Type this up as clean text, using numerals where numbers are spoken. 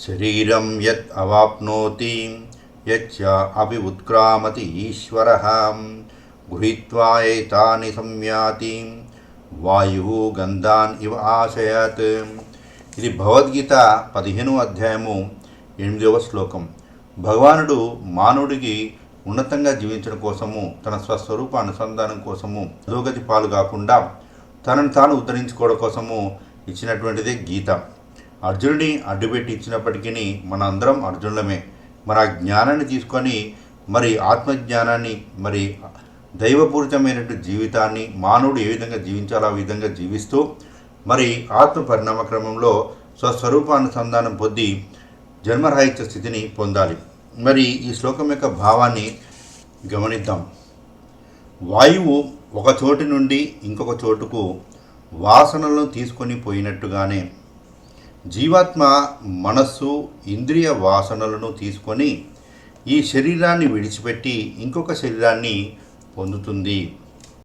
శరీరం యత్ అవాప్నోతి యచ్చ అపి ఉత్క్రామతి ఈశ్వరః గృహీత్వా ఏతాని సంయాతి వాయువు గంధాన్ ఇవ ఆశయత్. ఇది భగవద్గీత 15వ అధ్యాయము 8వ శ్లోకం. భగవానుడు మానవుడికి ఉన్నతంగా జీవించడం కోసము, తన స్వస్వరూప అనుసంధానం కోసము, అధోగతి పాలు కాకుండా తనను తాను ఉద్ధరించుకోవడం కోసము ఇచ్చినటువంటిదే గీత. అర్జునుడిని అడ్డుపెట్టి ఇచ్చినప్పటికీ మన అందరం అర్జునులమే. మరి ఆ జ్ఞానాన్ని తీసుకొని మరి ఆత్మజ్ఞానాన్ని, మరి దైవపూరితమైనటువంటి జీవితాన్ని మానవుడు ఏ విధంగా జీవించాలో ఆ విధంగా జీవిస్తూ మరి ఆత్మ పరిణామ క్రమంలో స్వస్వరూపానుసంధానం పొంది జన్మరాహిత్య స్థితిని పొందాలి. మరి ఈ శ్లోకం యొక్క భావాన్ని గమనిద్దాం. వాయువు ఒక చోటు నుండి ఇంకొక చోటుకు వాసనలను తీసుకొని పోయినట్టుగానే జీవాత్మ మనస్సు ఇంద్రియ వాసనలను తీసుకొని ఈ శరీరాన్ని విడిచిపెట్టి ఇంకొక శరీరాన్ని పొందుతుంది.